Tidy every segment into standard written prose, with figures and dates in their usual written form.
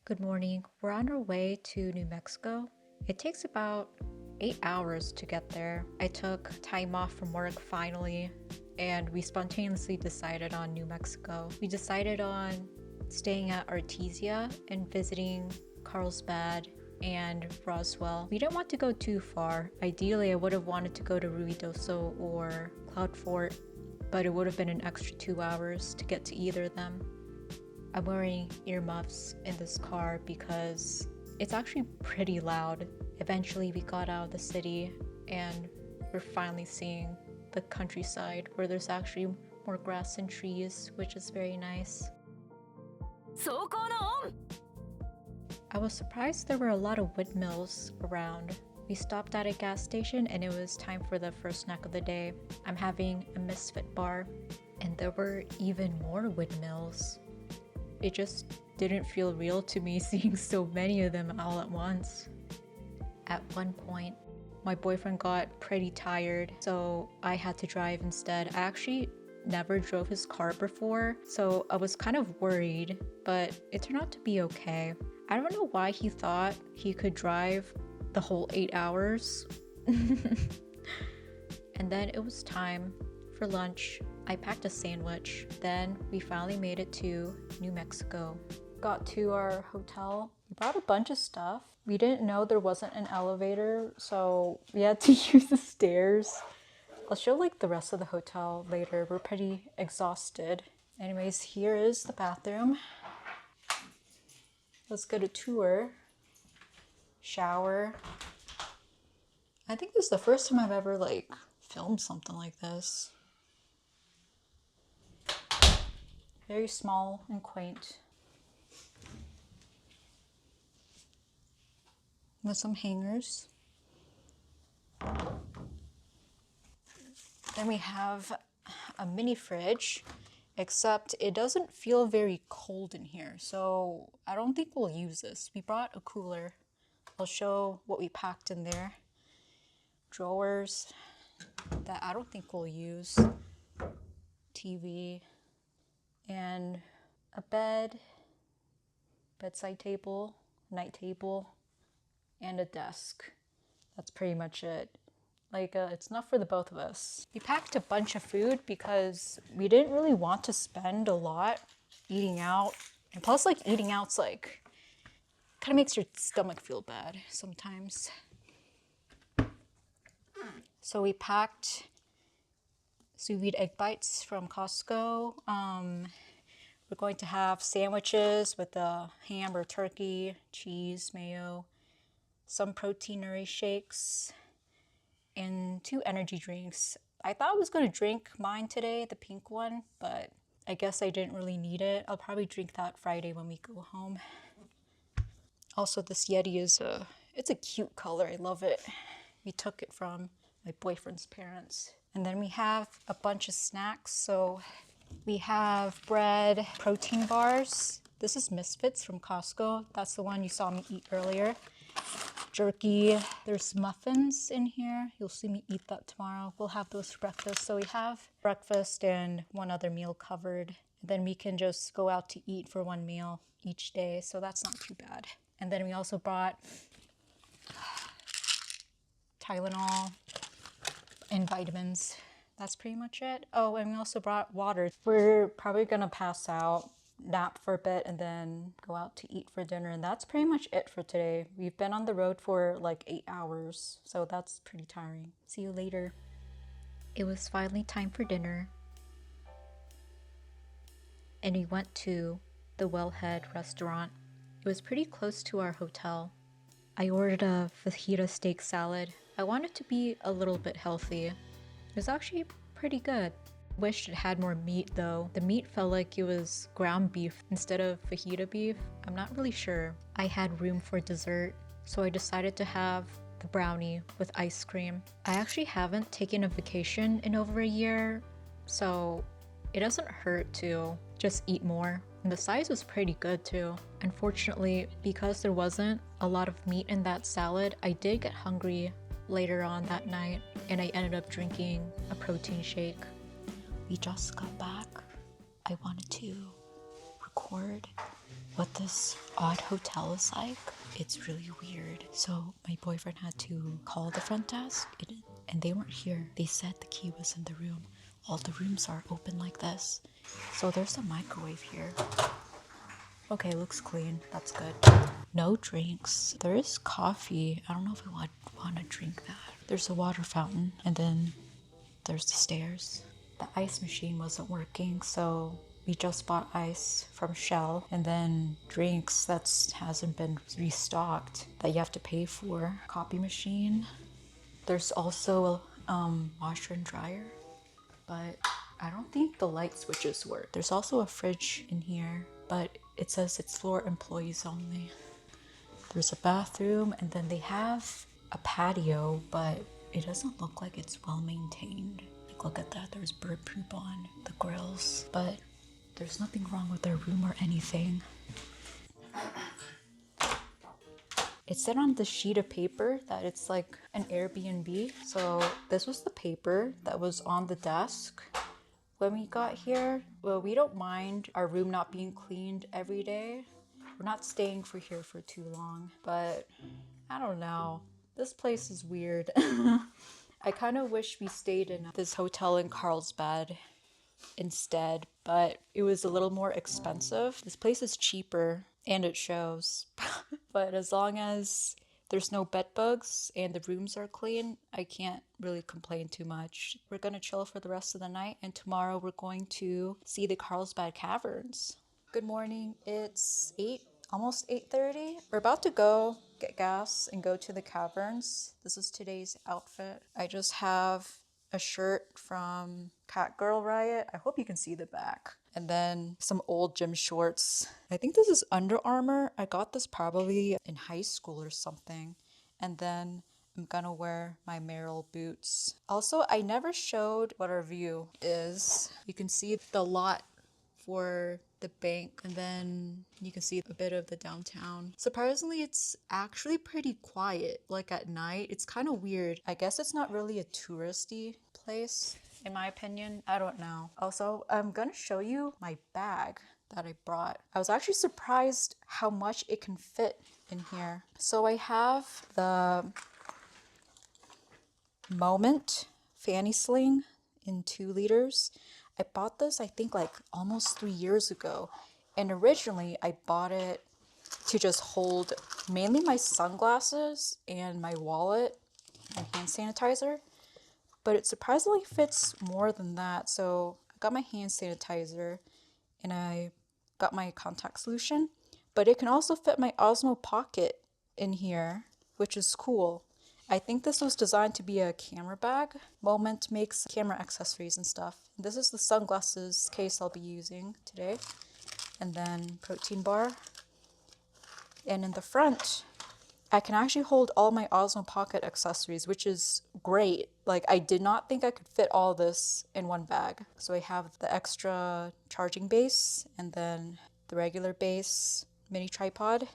Good morning. We're on our way to New Mexico. It takes about 8 hours to get there. I took time off from work finally, and we spontaneously decided on New Mexico. We decided on staying at Artesia and visiting Carlsbad and Roswell. We didn't want to go too far. Ideally, I would have wanted to go to Ruidoso or Cloud Fort, but it would have been an extra 2 hours to get to either of them. I'm wearing earmuffs in this car because it's actually pretty loud. Eventually we got out of the city and we're finally seeing the countryside where there's actually more grass and trees, which is very nice. I was surprised there were a lot of windmills around. We stopped at a gas station and it was time for the first snack of the day. I'm having a Misfit bar, and there were even more windmills. It just didn't feel real to me seeing so many of them all at once. At one point, my boyfriend got pretty tired, so I had to drive instead. I actually never drove his car before, so I was kind of worried, but it turned out to be okay. I don't know why he thought he could drive the whole 8 hours. And then it was time for lunch. I packed a sandwich. Then we finally made it to New Mexico. Got to our hotel. We brought a bunch of stuff. We didn't know there wasn't an elevator, so we had to use the stairs. I'll show the rest of the hotel later. We're pretty exhausted. Anyways, here is the bathroom. Let's get a tour. Shower. I think this is the first time I've ever filmed something like this. Very small and quaint. With some hangers. Then we have a mini fridge, except it doesn't feel very cold in here, so I don't think we'll use this. We brought a cooler. I'll show what we packed in there. Drawers that I don't think we'll use. TV. And a bed, bedside table, night table, and a desk. That's pretty much it. It's enough for the both of us. We packed a bunch of food because we didn't really want to spend a lot eating out. And plus, eating out's kind of makes your stomach feel bad sometimes. So we packed sous vide egg bites from Costco. We're going to have sandwiches with the ham or turkey, cheese, mayo, some protein-rich shakes, and 2 energy drinks. I thought I was going to drink mine today, the pink one, but I guess I didn't really need it. I'll probably drink that Friday when we go home. Also, this Yeti it's a cute color. I love it. We took it from my boyfriend's parents. And then we have a bunch of snacks. So we have bread, protein bars. This is Misfits from Costco. That's the one you saw me eat earlier. Jerky. There's muffins in here. You'll see me eat that tomorrow. We'll have those for breakfast. So we have breakfast and one other meal covered. And then we can just go out to eat for one meal each day. So that's not too bad. And then we also brought Tylenol and vitamins. That's pretty much it. Oh, and we also brought water. We're probably gonna pass out, nap for a bit, and then go out to eat for dinner. And that's pretty much it for today. We've been on the road for 8 hours, so that's pretty tiring. See you later. It was finally time for dinner, and we went to the Wellhead restaurant. It was pretty close to our hotel. I ordered a fajita steak salad. I wanted to be a little bit healthy. It was actually pretty good. Wished it had more meat though. The meat felt like it was ground beef instead of fajita beef. I'm not really sure. I had room for dessert, so I decided to have the brownie with ice cream. I actually haven't taken a vacation in over a year, so it doesn't hurt to just eat more. And the size was pretty good too. Unfortunately, because there wasn't a lot of meat in that salad, I did get hungry later on that night, and I ended up drinking a protein shake. We just got back. I wanted to record what this odd hotel is like. It's really weird. So my boyfriend had to call the front desk and they weren't here. They said the key was in the room. All the rooms are open like this. So there's a microwave here. Okay, looks clean. That's good. No drinks. There is coffee. I don't know if we want to drink that. There's a water fountain, and then there's the stairs. The ice machine wasn't working, so we just bought ice from Shell, and then drinks that hasn't been restocked that you have to pay for. Copy machine. There's also a washer and dryer, but I don't think the light switches work. There's also a fridge in here, but it says it's for employees only. There's a bathroom, and then they have a patio, but it doesn't look like it's well maintained. Like, look at that, there's bird poop on the grills, but there's nothing wrong with their room or anything. It said on the sheet of paper that it's like an Airbnb. So this was the paper that was on the desk when we got here. Well, we don't mind our room not being cleaned every day. We're not staying here for too long, but I don't know. This place is weird. I kind of wish we stayed in this hotel in Carlsbad instead, but it was a little more expensive. This place is cheaper and it shows. But as long as there's no bed bugs and the rooms are clean, I can't really complain too much. We're gonna chill for the rest of the night, and tomorrow we're going to see the Carlsbad Caverns. Good morning. It's almost 8:30. We're about to go get gas and go to the Caverns. This is today's outfit. I just have a shirt from Cat Girl Riot. I hope you can see the back. And then some old gym shorts. I think this is Under Armour. I got this probably in high school or something. And then I'm gonna wear my Merrell boots. Also, I never showed what our view is. You can see the lot for the bank, and then you can see a bit of the downtown. Surprisingly, it's actually pretty quiet. Like at night, it's kind of weird. I guess it's not really a touristy place, in my opinion. I don't know. Also, I'm gonna show you my bag that I brought. I was actually surprised how much it can fit in here. So I have the Moment fanny sling in 2 liters. I bought this, I think, like almost 3 years ago. And originally I bought it to just hold mainly my sunglasses and my wallet and hand sanitizer. But it surprisingly fits more than that. So I got my hand sanitizer and I got my contact solution. But it can also fit my Osmo Pocket in here, which is cool. I think this was designed to be a camera bag. Moment makes camera accessories and stuff. This is the sunglasses case I'll be using today. And then protein bar. And in the front, I can actually hold all my Osmo Pocket accessories, which is great. Like, I did not think I could fit all this in one bag. So I have the extra charging base, and then the regular base, mini tripod,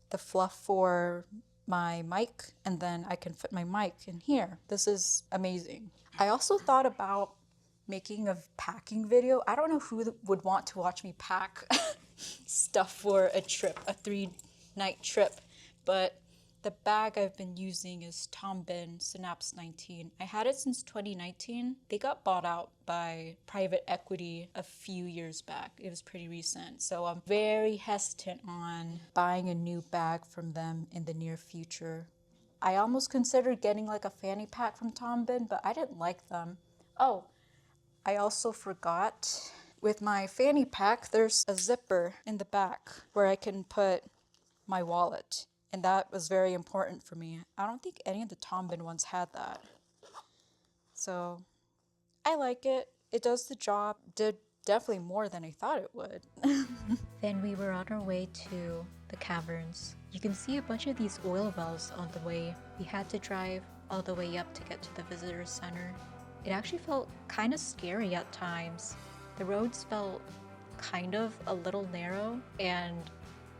the fluff for my mic, and then I can fit my mic in here. This is amazing. I also thought about making a packing video. I don't know who would want to watch me pack stuff for a trip, a 3-night trip, but the bag I've been using is Tom Bin Synapse 19. I had it since 2019. They got bought out by private equity a few years back. It was pretty recent. So I'm very hesitant on buying a new bag from them in the near future. I almost considered getting like a fanny pack from Tom Bin, but I didn't like them. Oh, I also forgot. With my fanny pack, there's a zipper in the back where I can put my wallet. And that was very important for me. I don't think any of the Tom Bin ones had that. So I like it. It does the job. Did definitely more than I thought it would. Then we were on our way to the Caverns. You can see a bunch of these oil wells on the way. We had to drive all the way up to get to the visitor center. It actually felt kind of scary at times. The roads felt kind of a little narrow, and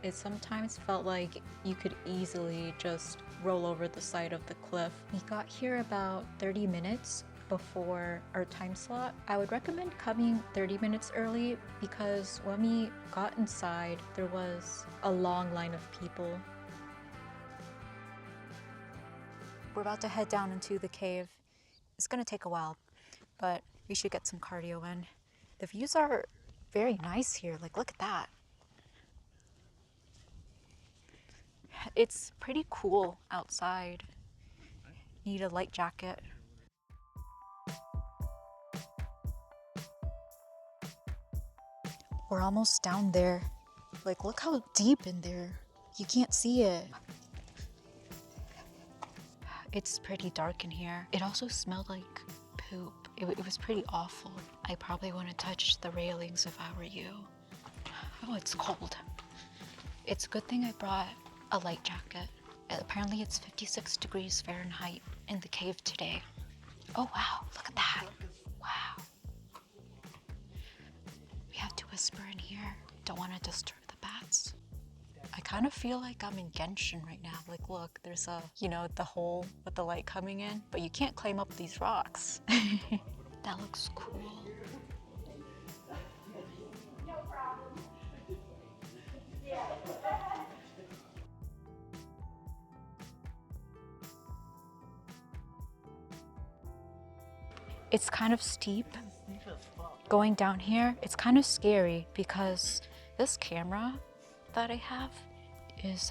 it sometimes felt like you could easily just roll over the side of the cliff. We got here about 30 minutes before our time slot. I would recommend coming 30 minutes early because when we got inside, there was a long line of people. We're about to head down into the cave. It's gonna take a while, but we should get some cardio in. The views are very nice here. Like, look at that. It's pretty cool outside. Need a light jacket. We're almost down there. Like, look how deep in there. You can't see it. It's pretty dark in here. It also smelled like poop. It was pretty awful. I probably wouldn't touch the railings if I were you. Oh, it's cold. It's a good thing I brought a light jacket. Apparently it's 56 degrees Fahrenheit in the cave today. Oh wow, look at that. Wow. We have to whisper in here. Don't want to disturb the bats. I kind of feel like I'm in Genshin right now. Like, look, there's a, you know, the hole with the light coming in, but you can't climb up these rocks. That looks cool. No problem. It's kind of steep. Going down here, it's kind of scary because this camera that I have is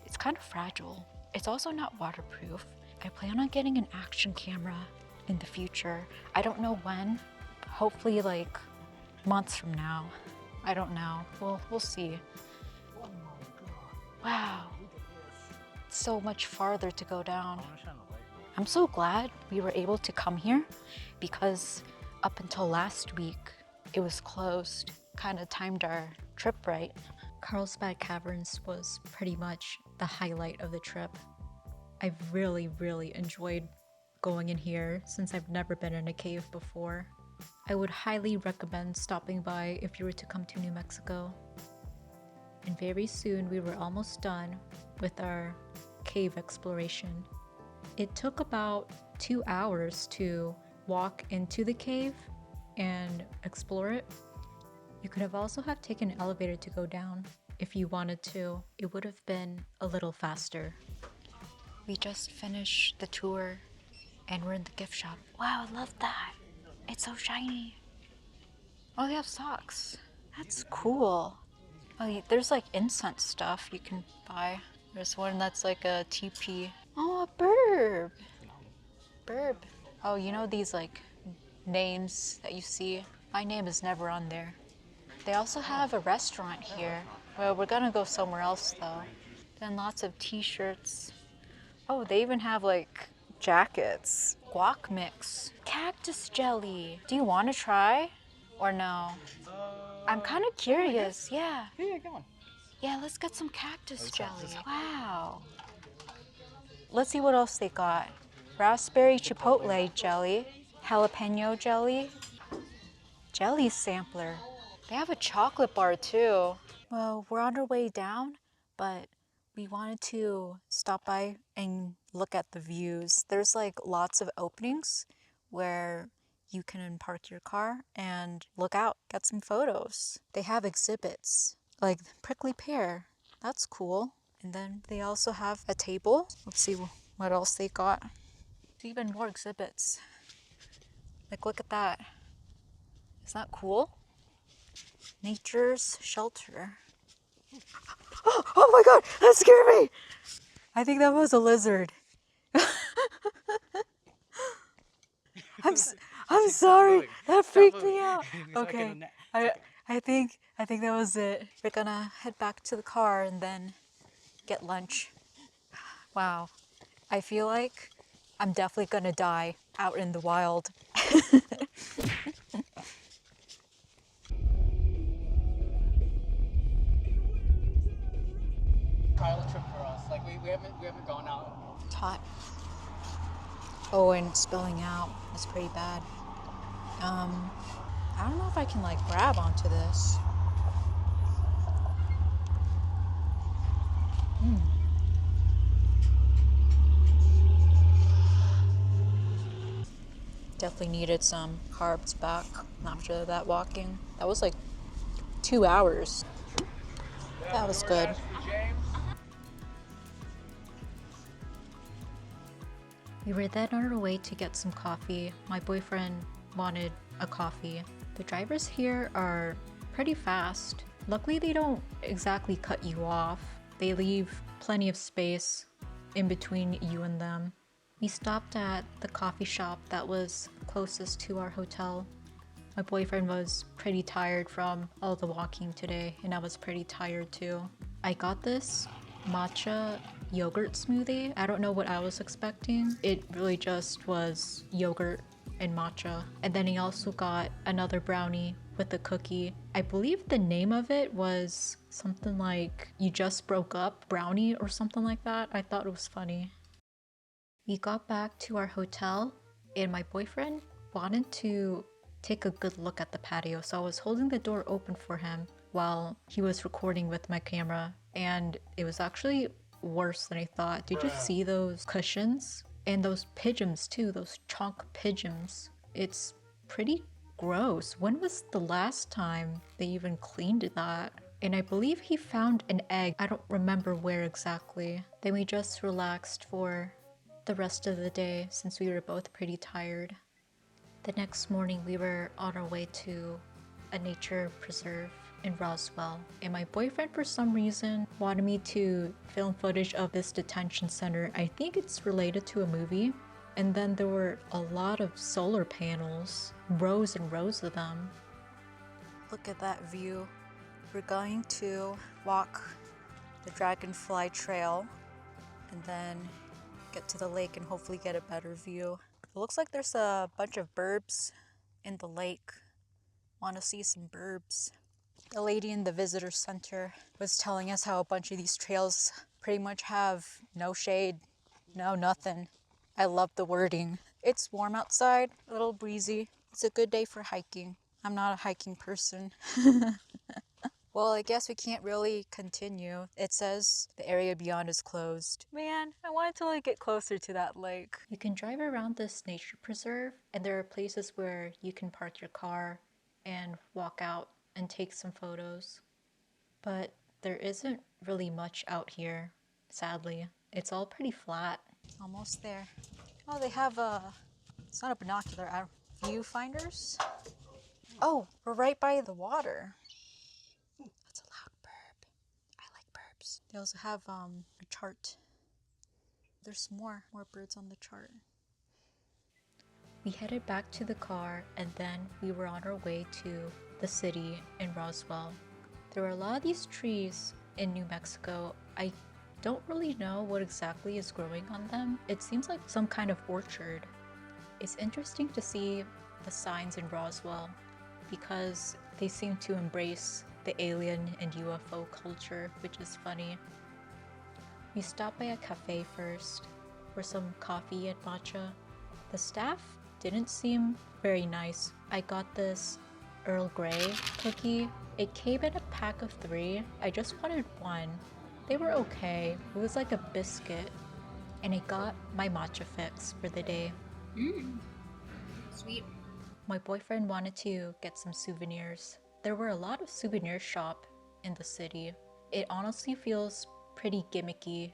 it's kind of fragile. It's also not waterproof. I plan on getting an action camera in the future. I don't know when. Hopefully like months from now. I don't know. We'll see. Wow. So much farther to go down. I'm so glad we were able to come here because up until last week, it was closed. Kind of timed our trip right. Carlsbad Caverns was pretty much the highlight of the trip. I've really enjoyed going in here since I've never been in a cave before. I would highly recommend stopping by if you were to come to New Mexico. And very soon we were almost done with our cave exploration. It took about 2 hours to walk into the cave and explore it. You could have also taken an elevator to go down if you wanted to. It would have been a little faster. We just finished the tour and we're in the gift shop. Wow, I love that. It's so shiny. Oh, they have socks. That's cool. Oh, there's like incense stuff you can buy. There's one that's like a teepee. Oh, a burb. Burb. Oh, you know these like names that you see? My name is never on there. They also have a restaurant here. Well, we're gonna go somewhere else though. Then lots of t-shirts. Oh, they even have like jackets. Guac mix. Cactus jelly. Do you want to try or no? I'm kind of curious. Yeah. Yeah, come on. Yeah, let's get some cactus jelly. Wow. Let's see what else they got. Raspberry chipotle jelly, jalapeno jelly, jelly sampler. They have a chocolate bar too. Well, we're on our way down, but we wanted to stop by and look at the views. There's like lots of openings where you can park your car and look out, get some photos. They have exhibits like prickly pear. That's cool. And then they also have a table. Let's see what else they got. There's even more exhibits. Like, look at that. Isn't that cool? Nature's shelter. Oh my god, that scared me! I think that was a lizard. I'm sorry. That freaked me out. Okay. I think that was it. We're gonna head back to the car and then get lunch. Wow. I feel like I'm definitely gonna die out in the wild. Pilot trip for us. Like we haven't gone out. It's hot. Oh, and it's spilling out. It's pretty bad. I don't know if I can like grab onto this. Definitely needed some carbs back after that walking. That was like 2 hours. That was good. We were then on our way to get some coffee. My boyfriend wanted a coffee. The drivers here are pretty fast. Luckily, they don't exactly cut you off. They leave plenty of space in between you and them. We stopped at the coffee shop that was closest to our hotel. My boyfriend was pretty tired from all the walking today, and I was pretty tired too. I got this matcha yogurt smoothie. I don't know what I was expecting. It really just was yogurt and matcha. And then he also got another brownie with a cookie. I believe the name of it was something like "You Just Broke Up" brownie or something like that. I thought it was funny. We got back to our hotel and my boyfriend wanted to take a good look at the patio, so I was holding the door open for him while he was recording with my camera, and it was actually worse than I thought. Did you see those cushions? And those pigeons too, those chonk pigeons. It's pretty gross. When was the last time they even cleaned that? And I believe he found an egg. I don't remember where exactly. Then we just relaxed for the rest of the day since we were both pretty tired. The next morning we were on our way to a nature preserve in Roswell, and my boyfriend for some reason wanted me to film footage of this detention center. I think it's related to a movie. And then there were a lot of solar panels, rows and rows of them. Look at that view. We're going to walk the Dragonfly Trail and then get to the lake and hopefully get a better view. It looks like there's a bunch of burbs in the lake. Want to see some burbs. The lady in the visitor center was telling us how a bunch of these trails pretty much have no shade, no nothing. I love the wording. It's warm outside, a little breezy. It's a good day for hiking. I'm not a hiking person. Well, I guess we can't really continue. It says the area beyond is closed. Man, I wanted to get closer to that lake. You can drive around this nature preserve, and there are places where you can park your car and walk out and take some photos. But there isn't really much out here, sadly. It's all pretty flat. Almost there. Oh, they have it's not a binocular, viewfinders. Oh, we're right by the water. That's a loud burp. I like burps. They also have a chart. There's more birds on the chart. We headed back to the car and then we were on our way to the city in Roswell. There were a lot of these trees in New Mexico. I don't really know what exactly is growing on them. It seems like some kind of orchard. It's interesting to see the signs in Roswell because they seem to embrace the alien and UFO culture, which is funny. We stopped by a cafe first for some coffee and matcha. The staff didn't seem very nice. I got this Earl Grey cookie. It came in a pack of 3. I just wanted one. They were okay. It was like a biscuit. And I got my matcha fix for the day. Sweet. My boyfriend wanted to get some souvenirs. There were a lot of souvenir shops in the city. It honestly feels pretty gimmicky.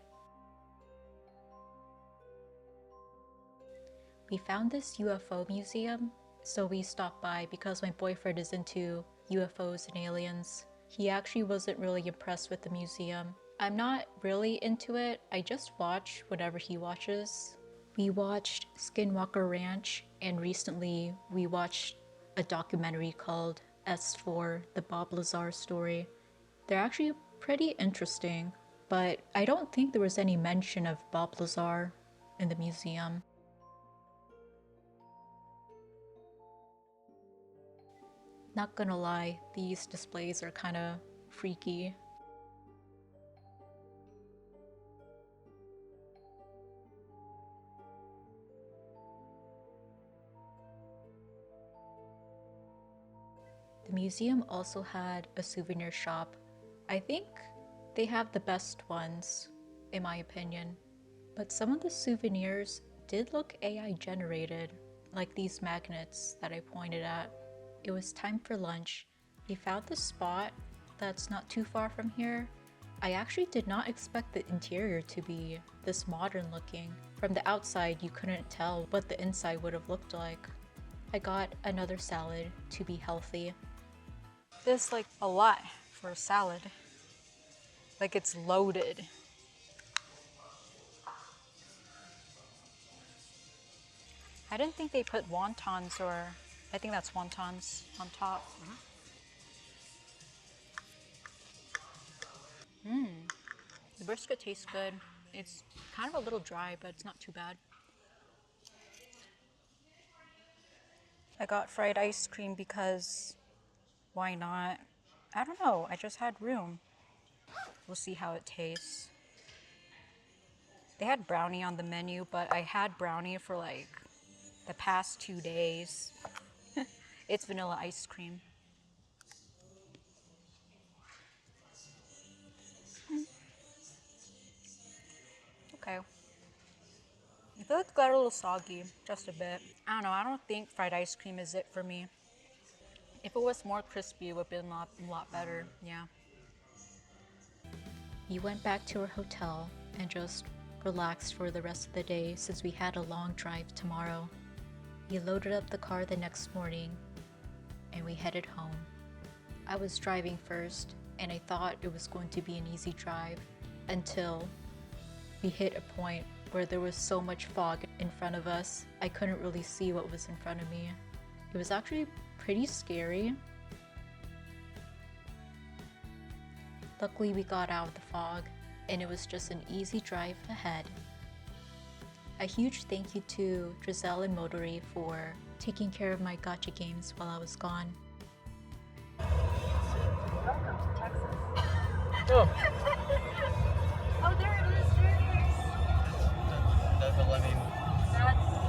We found this UFO museum, so we stopped by because my boyfriend is into UFOs and aliens. He actually wasn't really impressed with the museum. I'm not really into it. I just watch whatever he watches. We watched Skinwalker Ranch, and recently we watched a documentary called S4, the Bob Lazar story. They're actually pretty interesting, but I don't think there was any mention of Bob Lazar in the museum. Not gonna lie, these displays are kind of freaky. The museum also had a souvenir shop. I think they have the best ones, in my opinion. But some of the souvenirs did look AI generated. like these magnets that I pointed at. It was time for lunch. We found this spot that's not too far from here. I actually did not expect the interior to be this modern looking. From the outside, you couldn't tell what the inside would have looked like. I got another salad to be healthy. This is like a lot for a salad. Like it's loaded. I didn't think they put wontons, or I think that's wontons on top. The brisket tastes good. It's kind of a little dry, but it's not too bad. I got fried ice cream because why not? I don't know, I just had room. We'll see how it tastes. They had brownie on the menu, but I had brownie for like the past 2 days. It's vanilla ice cream. Okay. I feel like it got a little soggy, just a bit. I don't know, I don't think fried ice cream is it for me. If it was more crispy, it would have been a lot better, yeah. We went back to our hotel and just relaxed for the rest of the day since we had a long drive tomorrow. We loaded up the car the next morning and we headed home. I was driving first and I thought it was going to be an easy drive until we hit a point where there was so much fog in front of us, I couldn't really see what was in front of me. It was actually pretty scary. Luckily we got out of the fog and it was just an easy drive ahead. A huge thank you to Giselle and Motory for taking care of my gacha games while I was gone. Welcome to Texas. Oh, Oh, there it is. There it is. doesn't let me. That's